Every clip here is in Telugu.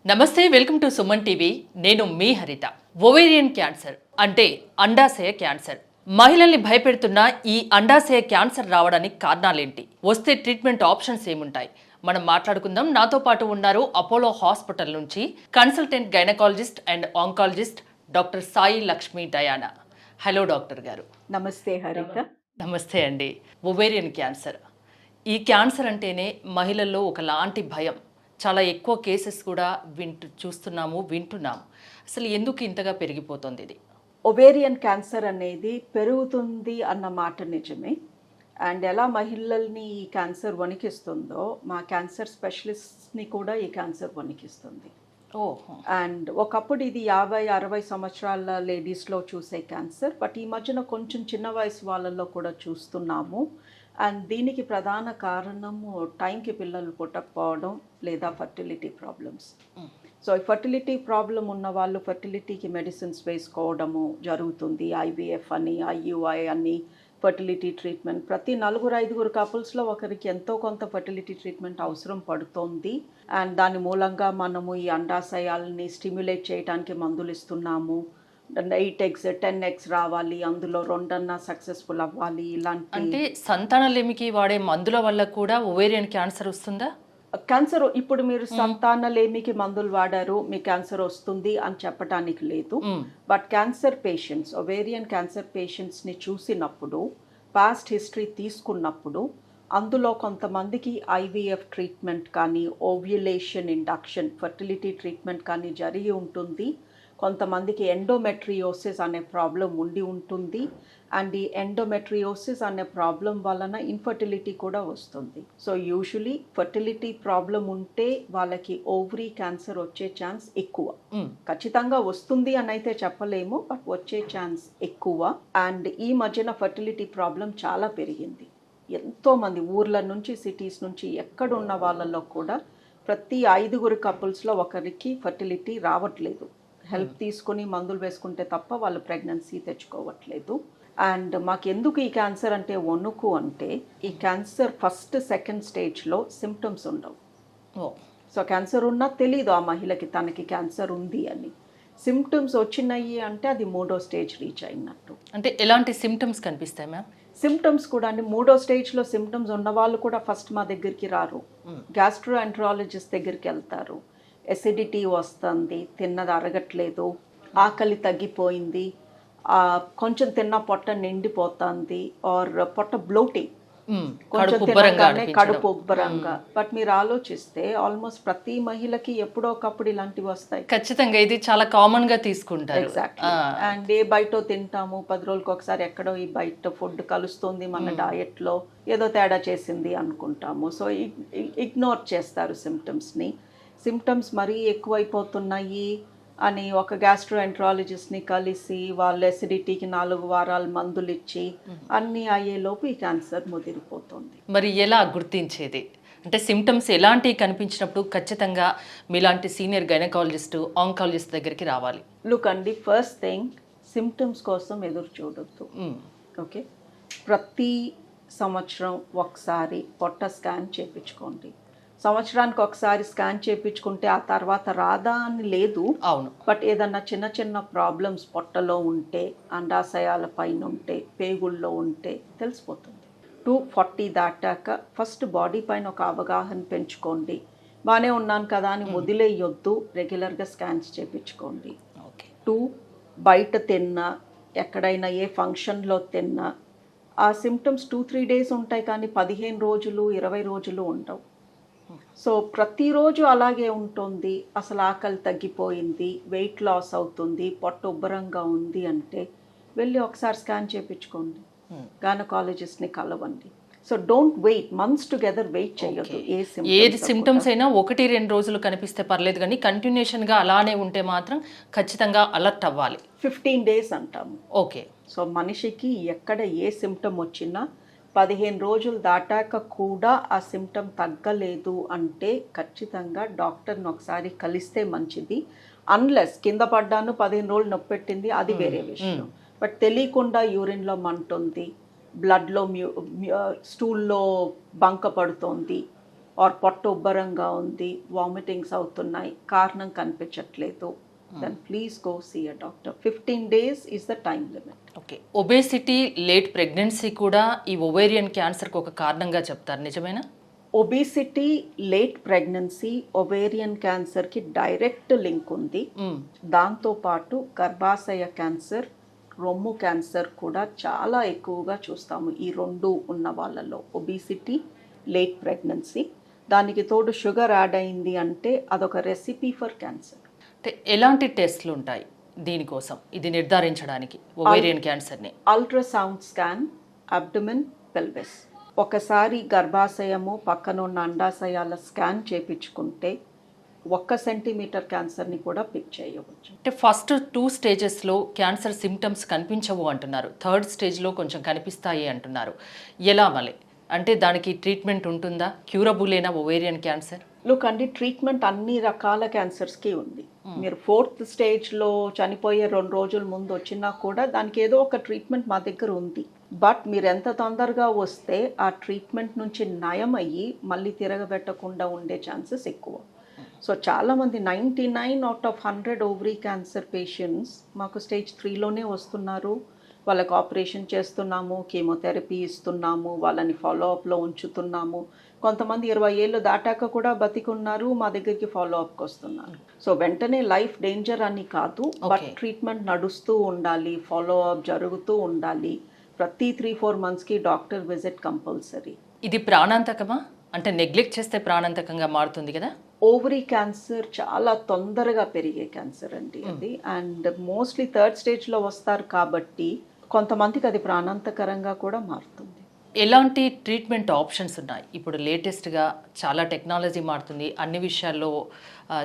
నమస్తే, వెల్కమ్ టు సుమన్ టీవీ. నేను మీ హరిత. ఓవేరియన్ క్యాన్సర్ అంటే అండాశయ క్యాన్సర్. మహిళల్ని భయపెడుతున్న ఈ అండాశయ క్యాన్సర్ రావడానికి కారణాలేంటి, వస్తే ట్రీట్మెంట్ ఆప్షన్స్ ఏముంటాయి, మనం మాట్లాడుకుందాం. నాతో పాటు ఉన్నారు అపోలో హాస్పిటల్ నుంచి consultant gynaecologist and oncologist doctor Sai Lakshmi Diana. Hello doctor గారు. నమస్తే హరిత. నమస్తే అండి. ఓవేరియన్ క్యాన్సర్, ఈ క్యాన్సర్ అంటేనే మహిళల్లో ఒకలాంటి భయం. చాలా ఎక్కువ కేసెస్ కూడా వింటున్నాము. అసలు ఎందుకు ఇంతగా పెరిగిపోతుంది ఇది? ఒవేరియన్ క్యాన్సర్ అనేది పెరుగుతుంది అన్న మాట నిజమే. అండ్ ఎలా మహిళల్ని ఈ క్యాన్సర్ వణికిస్తుందో మా క్యాన్సర్ స్పెషలిస్ట్ని కూడా ఈ క్యాన్సర్ వణికిస్తుంది. అండ్ ఒకప్పుడు ఇది 50-60 సంవత్సరాల లేడీస్లో చూసే క్యాన్సర్, బట్ ఈ మధ్యన కొంచెం చిన్న వయసు వాళ్ళల్లో కూడా చూస్తున్నాము. అండ్ దీనికి ప్రధాన కారణము టైంకి పిల్లలు పుట్టకపోవడం లేదా ఫర్టిలిటీ ప్రాబ్లమ్స్. సో ఈ ఫర్టిలిటీ ప్రాబ్లం ఉన్న వాళ్ళు ఫర్టిలిటీకి మెడిసిన్స్ వేసుకోవడము జరుగుతుంది. ఐవీఎఫ్ అని, ఐయుఐ అని, ఫర్టిలిటీ ట్రీట్మెంట్. ప్రతి 4-5 కపుల్స్లో ఒకరికి ఎంతో కొంత ఫర్టిలిటీ ట్రీట్మెంట్ అవసరం పడుతోంది. అండ్ దాని మూలంగా మనము ఈ అండాశయాలని స్టిమ్యులేట్ చేయడానికి మందులు ఇస్తున్నాము. 8 eggs 10 eggs రావాలి, అందులో 2 సక్సెస్ఫుల్ అవ్వాలి. ఇలాంటి అంటే సంతానలేమికి వాడే మందుల వల్ల కూడా ఓవేరియన్ క్యాన్సర్ వస్తుందా? క్యాన్సర్ ఇప్పుడు మీరు సంతానలేమికి మందులు వాడారు, మీ క్యాన్సర్ వస్తుంది అని చెప్పడానికి లేదు. But cancer patients, ovarian cancer పేషెంట్స్ని చూసినప్పుడు, పాస్ట్ హిస్టరీ తీసుకున్నప్పుడు అందులో కొంతమందికి ఐవీఎఫ్ ట్రీట్మెంట్ కానీ, ఓవ్యులేషన్ ఇండక్షన్ ఫర్టిలిటీ ట్రీట్మెంట్ కానీ జరిగి ఉంటుంది. కొంతమందికి ఎండోమెట్రియోసిస్ అనే ప్రాబ్లం ఉండి ఉంటుంది. అండ్ ఈ ఎండోమెట్రియోసిస్ అనే ప్రాబ్లం వలన ఇన్ఫర్టిలిటీ కూడా వస్తుంది. సో యూజువలీ ఫర్టిలిటీ ప్రాబ్లం ఉంటే వాళ్ళకి ఓవరీ క్యాన్సర్ వచ్చే ఛాన్స్ ఎక్కువ. ఖచ్చితంగా వస్తుంది అని అయితే చెప్పలేము, బట్ వచ్చే ఛాన్స్ ఎక్కువ. అండ్ ఈ మధ్యన ఫర్టిలిటీ ప్రాబ్లం చాలా పెరిగింది. ఎంతోమంది ఊర్ల నుంచి, సిటీస్ నుంచి, ఎక్కడున్న వాళ్ళల్లో కూడా ప్రతి 5 కపుల్స్లో ఒకరికి ఫర్టిలిటీ రావట్లేదు. హెల్ప్ తీసుకుని మందులు వేసుకుంటే తప్ప వాళ్ళు ప్రెగ్నెన్సీ తెచ్చుకోవట్లేదు. అండ్ మాకు ఎందుకు ఈ క్యాన్సర్ అంటే వణుకు అంటే, ఈ క్యాన్సర్ ఫస్ట్ సెకండ్ స్టేజ్లో సిమ్టమ్స్ ఉండవు. సో క్యాన్సర్ ఉన్నా తెలీదు ఆ మహిళకి తనకి క్యాన్సర్ ఉంది అని. సిమ్టమ్స్ వచ్చినాయి అంటే అది 3వ స్టేజ్ రీచ్ అయినట్టు. అంటే ఎలాంటి సిమ్టమ్స్ కనిపిస్తాయి మ్యామ్? సిమ్టమ్స్ కూడా అండి 3వ స్టేజ్లో సిమ్టమ్స్ ఉన్న వాళ్ళు కూడా ఫస్ట్ మా దగ్గరికి రారు, గ్యాస్ట్రోఎంట్రాలజిస్ట్ దగ్గరికి వెళ్తారు. ఎసిడిటీ వస్తుంది, తిన్నది అరగట్లేదు, ఆకలి తగ్గిపోయింది, కొంచెం తిన్న పొట్ట నిండిపోతుంది, ఆర్ పొట్ట బ్లోటింగ్, కొంచెం తినగానే కడుపు ఉబ్బరంగా. బట్ మీరు ఆలోచిస్తే ఆల్మోస్ట్ ప్రతి మహిళకి ఎప్పుడో ఒకప్పుడు ఇలాంటివి వస్తాయి. ఖచ్చితంగా ఇది చాలా కామన్ గా తీసుకుంటారు. ఎగ్జాక్ట్లీ. అండ్ ఏ బయట తింటాము, 10 రోజులకు ఒకసారి ఎక్కడో ఈ బయట ఫుడ్ కలుస్తుంది మన డయట్లో, ఏదో తేడా చేసింది అనుకుంటాము. సో ఇగ్నోర్ చేస్తారు సిమ్టమ్స్ని. సిమ్టమ్స్ మరీ ఎక్కువైపోతున్నాయి అని ఒక గ్యాస్ట్రోఎంట్రాలజిస్ట్ని కలిసి వాళ్ళు ఎసిడిటీకి 4 వారాలు మందులు ఇచ్చి అన్నీ అయ్యేలోపు ఈ క్యాన్సర్ ముదిరిపోతుంది. మరి ఎలా గుర్తించేది? అంటే సిమ్టమ్స్ ఎలాంటివి కనిపించినప్పుడు ఖచ్చితంగా మీలాంటి సీనియర్ గైనకాలజిస్ట్, ఆంకాలజిస్ట్ దగ్గరికి రావాలి? లుక్ అండి, ఫస్ట్ థింగ్ సిమ్టమ్స్ కోసం ఎదురు చూడొద్దు. ఓకే, ప్రతి సంవత్సరం ఒకసారి పొట్ట స్కాన్ చేయించుకోండి. సంవత్సరానికి ఒకసారి స్కాన్ చేయించుకుంటే ఆ తర్వాత రాదా అని లేదు. అవును. బట్ ఏదన్నా చిన్న చిన్న ప్రాబ్లమ్స్ పొట్టలో ఉంటే, అండాశయాల పైన ఉంటే, పేగుల్లో ఉంటే తెలిసిపోతుంది. 240 దాటాక ఫస్ట్ బాడీ పైన ఒక అవగాహన పెంచుకోండి. బాగానే ఉన్నాను కదా అని వదిలేయొద్దు, రెగ్యులర్గా స్కాన్స్ చేయించుకోండి. 2 బయట తిన్నా, ఎక్కడైనా ఏ ఫంక్షన్లో తిన్నా ఆ సిమ్టమ్స్ 2-3 డేస్ ఉంటాయి, కానీ 15 రోజులు 20 రోజులు ఉండవు. సో ప్రతిరోజు అలాగే ఉంటుంది, అసలు ఆకలి తగ్గిపోయింది, వెయిట్ లాస్ అవుతుంది, పొట్ట ఉబ్బరంగా ఉంది అంటే వెళ్ళి ఒకసారి స్కాన్ చేయించుకోండి, గైనకాలజిస్ట్ని కలవండి. So don't wait months together, wait చేయొద్దు. ఏ సిమ్టమ్స్ అయినా 1-2 రోజులు కనిపిస్తే పర్లేదు, కానీ కంటిన్యూషన్గా అలానే ఉంటే మాత్రం ఖచ్చితంగా అలర్ట్ అవ్వాలి. 15 డేస్ అంటాము. ఓకే. సో మనిషికి ఎక్కడ ఏ సిమ్టమ్ వచ్చినా 15 రోజులు దాటాక కూడా ఆ సిమ్టమ్ తగ్గలేదు అంటే ఖచ్చితంగా డాక్టర్ని ఒకసారి కలిస్తే మంచిది. అన్లెస్ కింద పడ్డాను 15 రోజులు నొప్పి పెట్టింది, అది వేరే విషయం. బట్ తెలియకుండా యూరిన్లో మంటుంది, బ్లడ్లో స్టూల్లో బంక పడుతోంది, ఆర్ పొట్ట ఉబ్బరంగా ఉంది, వామిటింగ్స్ అవుతున్నాయి, కారణం కనిపించట్లేదు, then please go see a doctor. 15 days is the time limit. Okay, obesity, late pregnancy కూడా ఈ ఒవేరియన్ క్యాన్సర్కి ఒక కారణంగా చెప్తారు, నిజమేనా? ఒబేసిటీ, లేట్ ప్రెగ్నెన్సీ ఒవేరియన్ క్యాన్సర్కి డైరెక్ట్ లింక్ ఉంది. దాంతోపాటు గర్భాశయ క్యాన్సర్, రొమ్ము క్యాన్సర్ కూడా చాలా ఎక్కువగా చూస్తాము ఈ రెండు ఉన్న వాళ్ళలో. ఒబేసిటీ, లేట్ ప్రెగ్నెన్సీ, దానికి తోడు షుగర్ యాడ్ అయింది అంటే అదొక రెసిపీ ఫర్ క్యాన్సర్. అంటే ఎలాంటి టెస్ట్లు ఉంటాయి దీనికోసం, ఇది నిర్ధారించడానికి ఒవేరియన్ క్యాన్సర్ని? Ultrasound scan, abdomen, pelvis. ఒకసారి గర్భాశయము పక్కన ఉన్న అండాశయాల స్కాన్ చేపించుకుంటే 1 సెంటీమీటర్ క్యాన్సర్ని కూడా పిక్ చేయవచ్చు. అంటే ఫస్ట్ 2 స్టేజెస్లో క్యాన్సర్ సిమ్టమ్స్ కనిపించవు అంటున్నారు, థర్డ్ స్టేజ్లో కొంచెం కనిపిస్తాయి అంటున్నారు. ఎలా మళ్ళీ అంటే దానికి ట్రీట్మెంట్ ఉంటుందా? క్యూరబులేనా ఒవేరియన్ క్యాన్సర్? లుక్ అండి, ట్రీట్మెంట్ అన్ని రకాల క్యాన్సర్స్కి ఉంది. మీరు 4th స్టేజ్లో చనిపోయే 2 రోజుల ముందు వచ్చినా కూడా దానికి ఏదో ఒక ట్రీట్మెంట్ మా దగ్గర ఉంది. బట్ మీరు ఎంత తొందరగా వస్తే ఆ ట్రీట్మెంట్ నుంచి నయం అయ్యి మళ్ళీ తిరగబెట్టకుండా ఉండే ఛాన్సెస్ ఎక్కువ. సో చాలామంది 99 out of 100 ovary cancer patients మాకు స్టేజ్ 3లోనే వస్తున్నారు. వాళ్ళకి ఆపరేషన్ చేస్తున్నాము, కీమోథెరపీ ఇస్తున్నాము, వాళ్ళని ఫాలోఅప్లో ఉంచుతున్నాము. కొంతమంది 20 ఏళ్ళు దాటాక కూడా బతికున్నారు, మా దగ్గరికి ఫాలోఅప్కి వస్తున్నారు. సో వెంటనే లైఫ్ డేంజర్ అని కాదు, బట్ ట్రీట్మెంట్ నడుస్తూ ఉండాలి, ఫాలోఅప్ జరుగుతూ ఉండాలి. ప్రతి 3-4 monthsకి డాక్టర్ విజిట్ కంపల్సరీ. ఇది ప్రాణాంతకమా? అంటే నెగ్లెక్ట్ చేస్తే ప్రాణాంతకంగా మారుతుంది కదా? ఓవరీ క్యాన్సర్ చాలా తొందరగా పెరిగే క్యాన్సర్ అండి అది. అండ్ మోస్ట్లీ 3rd స్టేజ్లో వస్తారు కాబట్టి కొంతమందికి అది ప్రాణాంతకరంగా కూడా మారుతుంది. ఎలాంటి ట్రీట్మెంట్ ఆప్షన్స్ ఉన్నాయి? ఇప్పుడు లేటెస్ట్గా చాలా టెక్నాలజీ మారుతుంది, అన్ని విషయాల్లో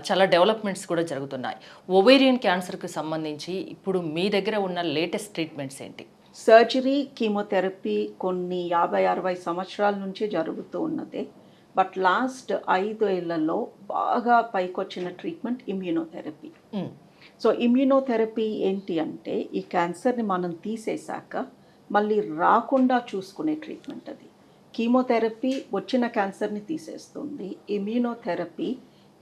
చాలా డెవలప్మెంట్స్ కూడా జరుగుతున్నాయి. ఒవేరియన్ క్యాన్సర్కి సంబంధించి ఇప్పుడు మీ దగ్గర ఉన్న లేటెస్ట్ ట్రీట్మెంట్స్ ఏంటి? సర్జరీ, కీమోథెరపీ కొన్ని 50-60 సంవత్సరాల నుంచి జరుగుతూ ఉన్నదే. బట్ లాస్ట్ 5 ఏళ్లలో బాగా పైకొచ్చిన ట్రీట్మెంట్ ఇమ్యూనోథెరపీ. సో ఇమ్యూనోథెరపీ ఏంటి అంటే ఈ క్యాన్సర్ని మనం తీసేశాక మళ్ళీ రాకుండా చూసుకునే ట్రీట్మెంట్ అది. కీమోథెరపీ వచ్చిన క్యాన్సర్ని తీసేస్తుంది. ఇమ్యూనోథెరపీ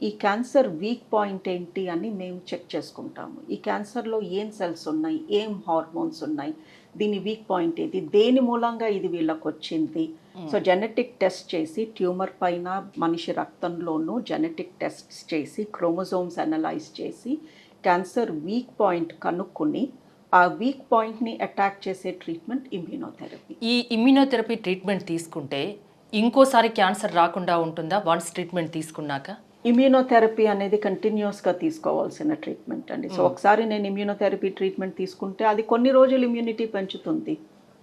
ఈ క్యాన్సర్ వీక్ పాయింట్ ఏంటి అని మేము చెక్ చేసుకుంటాము. ఈ క్యాన్సర్లో ఏం సెల్స్ ఉన్నాయి, ఏం హార్మోన్స్ ఉన్నాయి, దీని వీక్ పాయింట్ ఏది, దేని మూలంగా ఇది వీళ్ళకి వచ్చింది. సో జెనెటిక్ టెస్ట్ చేసి ట్యూమర్ పైన మనిషి రక్తంలోనూ జెనెటిక్ టెస్ట్స్ చేసి క్రోమోజోమ్స్ అనలైజ్ చేసి క్యాన్సర్ వీక్ పాయింట్ కనుక్కొని ఆ వీక్ పాయింట్ని అటాక్ చేసే ట్రీట్మెంట్ ఇమ్యూనోథెరపీ. ఈ ఇమ్యూనోథెరపీ ట్రీట్మెంట్ తీసుకుంటే ఇంకోసారి క్యాన్సర్ రాకుండా ఉంటుందా వన్స్ ట్రీట్మెంట్ తీసుకున్నాక? ఇమ్యూనోథెరపీ అనేది కంటిన్యూస్గా తీసుకోవాల్సిన ట్రీట్మెంట్ అండి. సో ఒకసారి నేను ఇమ్యూనోథెరపీ ట్రీట్మెంట్ తీసుకుంటే అది కొన్ని రోజులు ఇమ్యూనిటీ పెంచుతుంది,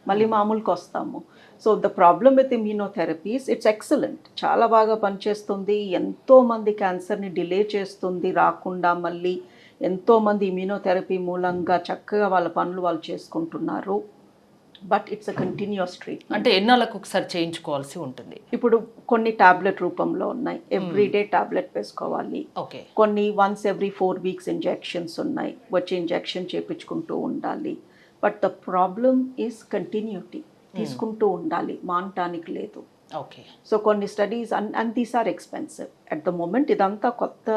మళ్ళీ మామూలుకి వస్తాము. So the problem with immunotherapies it's excellent, చాలా బాగా పనిచేస్తుంది. ఎంతోమంది క్యాన్సర్ని డిలే చేస్తుంది రాకుండా. మళ్ళీ ఎంతోమంది ఇమ్యూనోథెరపీ మూలంగా చక్కగా వాళ్ళ పనులు వాళ్ళు చేసుకుంటున్నారు. But it's a continuous treatment. అంటే ఎన్నాళ్ళకు ఒకసారి చేయించుకోవాల్సి ఉంటుంది? ఇప్పుడు కొన్ని టాబ్లెట్ రూపంలో ఉన్నాయి, ఎవ్రీడే టాబ్లెట్ వేసుకోవాలి. ఓకే. కొన్ని వన్స్ ఎవ్రీ 4 weeks ఇంజెక్షన్స్ ఉన్నాయి, వచ్చి ఇంజెక్షన్ చేయించుకుంటూ ఉండాలి. But the problem is continuity, తీసుకుంటూ ఉండాలి, మానటానికి లేదు. ఓకే. సో కొన్ని studies and these are expensive at the moment. ఇదంతా కొత్త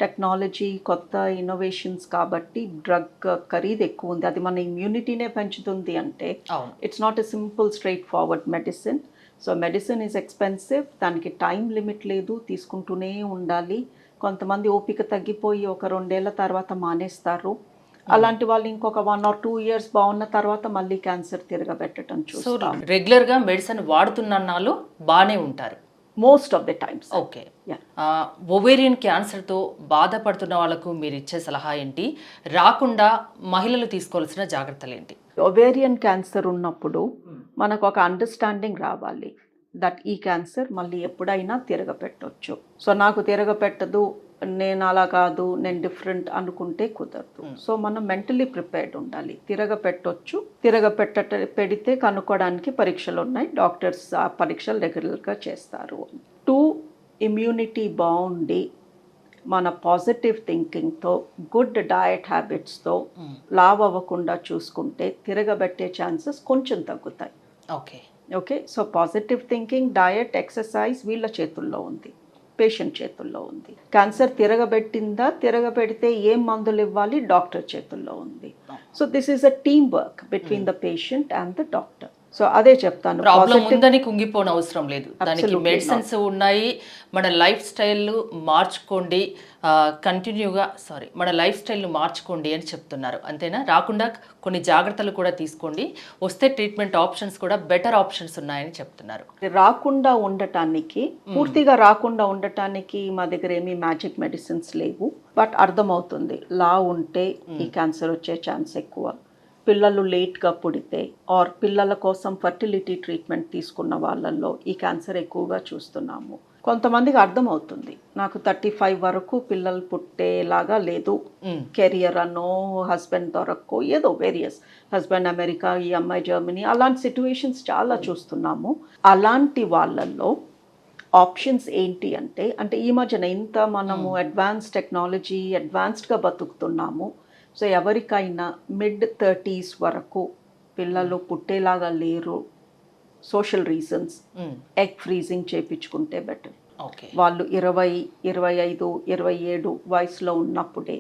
టెక్నాలజీ, కొత్త ఇన్నోవేషన్స్ కాబట్టి డ్రగ్ ఖరీదు ఎక్కువ ఉంది. అది మన ఇమ్యూనిటీనే పెంచుతుంది అంటే it's not a simple straight forward medicine. So medicine is expensive, దానికి టైం లిమిట్ లేదు, తీసుకుంటూనే ఉండాలి. కొంతమంది ఓపిక తగ్గిపోయి ఒక 2 ఏళ్ల తర్వాత మానేస్తారు. అలాంటి వాళ్ళు ఇంకొక 1 or 2 years బాగున్న తర్వాత మళ్ళీ క్యాన్సర్ తిరగబెట్టడం చూస్తాం. రెగ్యులర్గా మెడిసిన్ వాడుతున్న బాగానే ఉంటారు most of the times. Okay. Ovarian క్యాన్సర్తో బాధపడుతున్న వాళ్ళకు మీరు ఇచ్చే సలహా ఏంటి? రాకుండా మహిళలు తీసుకోవాల్సిన జాగ్రత్తలు ఏంటి? ఒవేరియన్ క్యాన్సర్ ఉన్నప్పుడు మనకు ఒక అండర్స్టాండింగ్ రావాలి దట్ ఈ క్యాన్సర్ మళ్ళీ ఎప్పుడైనా తిరగపెట్టవచ్చు. సో నాకు తిరగపెట్టదు, నేను అలా కాదు, నేను డిఫరెంట్ అనుకుంటే కుదరదు. సో మనం మెంటలీ ప్రిపేర్డ్ ఉండాలి. తిరగపెట్టొచ్చు, పెడితే కనుక్కోవడానికి పరీక్షలు ఉన్నాయి, డాక్టర్స్ ఆ పరీక్షలు రెగ్యులర్గా చేస్తారు. 2 ఇమ్యూనిటీ బాగుండి మన పాజిటివ్ థింకింగ్తో, గుడ్ డయట్ హ్యాబిట్స్తో లావ్ అవ్వకుండా చూసుకుంటే తిరగబెట్టే ఛాన్సెస్ కొంచెం తగ్గుతాయి. Okay. Okay, so positive thinking, diet, exercise వీళ్ళ చేతుల్లో ఉంది, పేషెంట్ చేతుల్లో ఉంది. క్యాన్సర్ తిరగబెట్టిందా, తిరగబెడితే ఏం మందులు ఇవ్వాలి, డాక్టర్ చేతుల్లో ఉంది. So this is a team work between the patient and the doctor. So అదే చెప్తాను, ప్రాబ్లం ఉందని కుంగిపోని అవసరం లేదు, దానికి Absolutely మెడిసిన్స్ ఉన్నాయి. మన లైఫ్ స్టైల్ మార్చుకోండి, మన లైఫ్ స్టైల్ను మార్చుకోండి అని చెప్తున్నారు, అంతేనా? రాకుండా కొన్ని జాగ్రత్తలు కూడా తీసుకోండి, వస్తే ట్రీట్మెంట్ ఆప్షన్స్ కూడా బెటర్ ఆప్షన్స్ ఉన్నాయని చెప్తున్నారు. రాకుండా ఉండటానికి, పూర్తిగా రాకుండా ఉండటానికి మా దగ్గర ఏమీ మ్యాజిక్ మెడిసిన్స్ లేవు. బట్ అర్థమవుతుంది, లా ఉంటే ఈ క్యాన్సర్ వచ్చే ఛాన్స్ ఎక్కువ. పిల్లలు లేట్గా పుడితే ఆర్ పిల్లల కోసం ఫర్టిలిటీ ట్రీట్మెంట్ తీసుకున్న వాళ్ళల్లో ఈ క్యాన్సర్ ఎక్కువగా చూస్తున్నాము. కొంతమందికి అర్థమవుతుంది, నాకు 35 వరకు పిల్లలు పుట్టేలాగా లేదు, కెరియర్ అనో హస్బెండ్ దొరక్కో ఏదో వేరియస్, హస్బెండ్ అమెరికా, ఈ అమ్మాయి జర్మనీ, అలాంటి సిట్యువేషన్స్ చాలా చూస్తున్నాము. అలాంటి వాళ్ళల్లో ఆప్షన్స్ ఏంటి అంటే ఈ మధ్యన ఇంత మనము అడ్వాన్స్ టెక్నాలజీ, అడ్వాన్స్డ్గా బతుకుతున్నాము. సో ఎవరికైనా mid-30s వరకు పిల్లలు పుట్టేలాగా లేరు, సోషల్ రీజన్స్, ఎగ్ ఫ్రీజింగ్ చేయించుకుంటే బెటర్. వాళ్ళు 20, 25, 27 వయసులో ఉన్నప్పుడే,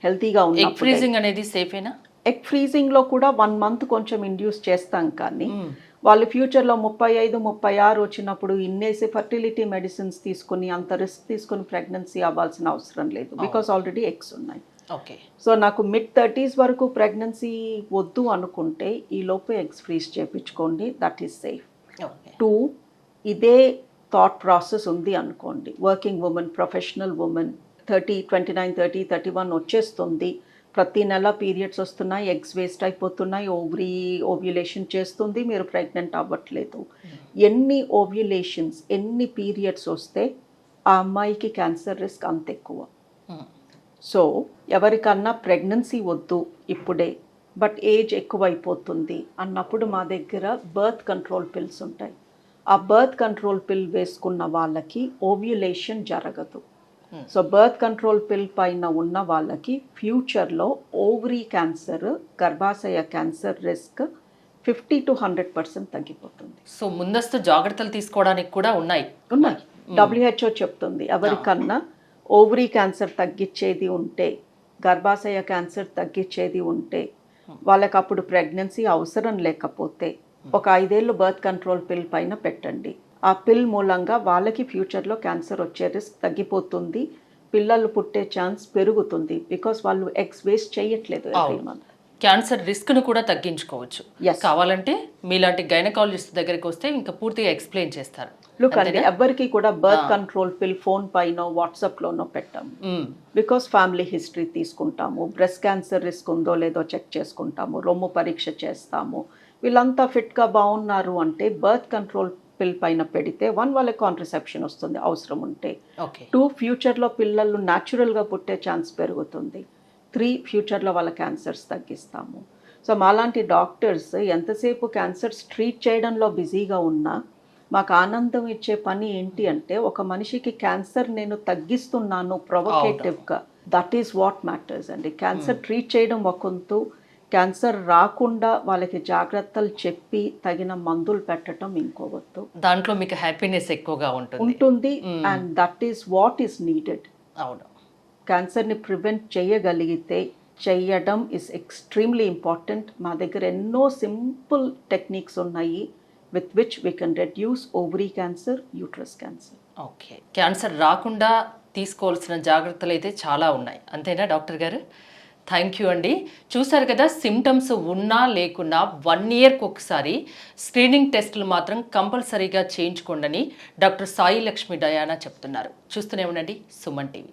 హెల్తీగా ఉన్నప్పుడు. ఫ్రీజింగ్ అనేది సేఫేనా? ఎగ్ ఫ్రీజింగ్లో కూడా 1 month కొంచెం ఇండ్యూస్ చేస్తాం, కానీ వాళ్ళు ఫ్యూచర్లో 35, 36 వచ్చినప్పుడు ఇన్నేసి ఫర్టిలిటీ మెడిసిన్స్ తీసుకుని అంత రిస్క్ తీసుకుని ప్రెగ్నెన్సీ అవ్వాల్సిన అవసరం లేదు, బికాస్ ఆల్రెడీ ఎగ్స్ ఉన్నాయి. ఓకే, సో నాకు mid-30s వరకు ప్రెగ్నెన్సీ వద్దు అనుకుంటే ఈ లోపు ఎగ్స్ ఫ్రీజ్ చేయించుకోండి, దట్ ఈస్ సేఫ్. 2, ఇదే థాట్ ప్రాసెస్ ఉంది అనుకోండి, వర్కింగ్ ఉమెన్, ప్రొఫెషనల్ ఉమెన్, 29, 30, 31 వచ్చేస్తుంది, ప్రతి నెల పీరియడ్స్ వస్తున్నాయి, ఎగ్స్ వేస్ట్ అయిపోతున్నాయి, ఓవ్యులేషన్ చేస్తుంది, మీరు ప్రెగ్నెంట్ అవ్వట్లేదు. ఎన్ని ఓవ్యులేషన్స్, ఎన్ని పీరియడ్స్ వస్తే ఆ అమ్మాయికి క్యాన్సర్ రిస్క్ అంత ఎక్కువ. సో ఎవరికన్నా ప్రెగ్నెన్సీ వద్దు ఇప్పుడే, బట్ ఏజ్ ఎక్కువైపోతుంది అన్నప్పుడు మా దగ్గర బర్త్ కంట్రోల్ పిల్స్ ఉంటాయి. ఆ బర్త్ కంట్రోల్ పిల్ వేసుకున్న వాళ్ళకి ఓవ్యులేషన్ జరగదు. సో బర్త్ కంట్రోల్ పిల్ పైన ఉన్న వాళ్ళకి ఫ్యూచర్లో ఓవరీ క్యాన్సర్, గర్భాశయ క్యాన్సర్ రిస్క్ 50 to 100% తగ్గిపోతుంది. సో ముందస్తు జాగ్రత్తలు తీసుకోవడానికి కూడా ఉన్నాయి. WHO చెప్తుంది, ఎవరికన్నా ఓవరీ క్యాన్సర్ తగ్గించేది ఉంటే, గర్భాశయ క్యాన్సర్ తగ్గించేది ఉంటే, వాళ్ళకి అప్పుడు ప్రెగ్నెన్సీ అవసరం లేకపోతే ఒక 5 ఏళ్ళు బర్త్ కంట్రోల్ పిల్ పైన పెట్టండి. ఆ పిల్ మూలంగా వాళ్ళకి ఫ్యూచర్లో క్యాన్సర్ వచ్చే రిస్క్ తగ్గిపోతుంది, పిల్లలు పుట్టే ఛాన్స్ పెరుగుతుంది, బికాస్ వాళ్ళు ఎగ్స్ వేస్ట్ చేయట్లేదు ఎవ్రీ మంత్. క్యాన్సర్ రిస్క్ను కూడా తగ్గించుకోవచ్చు. కావాలంటే మీలాంటి గైనకాలజిస్ట్ దగ్గరికి వస్తే ఇంకా పూర్తిగా ఎక్స్ప్లెయిన్ చేస్తారు. లుక్ అండి, ఎవరికి కూడా బర్త్ కంట్రోల్ పిల్ ఫోన్ పైన, వాట్సాప్లోనో పెట్టాము, బికాస్ ఫ్యామిలీ హిస్టరీ తీసుకుంటాము, బ్రెస్ట్ క్యాన్సర్ రిస్క్ ఉందో లేదో చెక్ చేసుకుంటాము, రొమ్ము పరీక్ష చేస్తాము. వీళ్ళంతా ఫిట్గా బాగున్నారు అంటే బర్త్ కంట్రోల్ పిల్ పైన పెడితే 1 వాళ్ళకి కాంట్రసెప్షన్ వస్తుంది అవసరం ఉంటే. 2 ఫ్యూచర్లో పిల్లలు న్యాచురల్గా పుట్టే ఛాన్స్ పెరుగుతుంది. 3 ఫ్యూచర్లో వాళ్ళ క్యాన్సర్స్ తగ్గిస్తాము. సో మాలాంటి డాక్టర్స్ ఎంతసేపు క్యాన్సర్స్ ట్రీట్ చేయడంలో బిజీగా ఉన్నా మాకు ఆనందం ఇచ్చే పని ఏంటి అంటే, ఒక మనిషికి క్యాన్సర్ నేను తగ్గిస్తున్నాను ప్రొవోకేటివ్గా, దట్ ఈస్ వాట్ మ్యాటర్స్ అండి. క్యాన్సర్ ట్రీట్ చేయడం ఒకంతు, క్యాన్సర్ రాకుండా వాళ్ళకి జాగ్రత్తలు చెప్పి తగిన మందులు పెట్టడం ఇంకోవద్దు. దాంట్లో మీకు హ్యాపీనెస్ ఎక్కువగా ఉంటుంది and that is what is needed. అవును, క్యాన్సర్ని ప్రివెంట్ చేయగలిగితే చేయడం ఇస్ ఎక్స్ట్రీమ్లీ ఇంపార్టెంట్. మా దగ్గర ఎన్నో సింపుల్ టెక్నిక్స్ ఉన్నాయి with which we can reduce ovary cancer, uterus cancer. Okay, cancer రాకుండా తీసుకోవాల్సిన జాగ్రత్తలు అయితే చాలా ఉన్నాయి, అంతేనా డాక్టర్ గారు? థ్యాంక్ యూ అండి. చూసారు కదా, సిమ్టమ్స్ ఉన్నా లేకున్నా 1 yearకి ఒకసారి స్క్రీనింగ్ టెస్టులు మాత్రం కంపల్సరీగా చేయించుకోండి డాక్టర్ సాయి లక్ష్మి డయానా చెప్తున్నారు. చూస్తూనే ఉండండి సుమన్ టీవీ.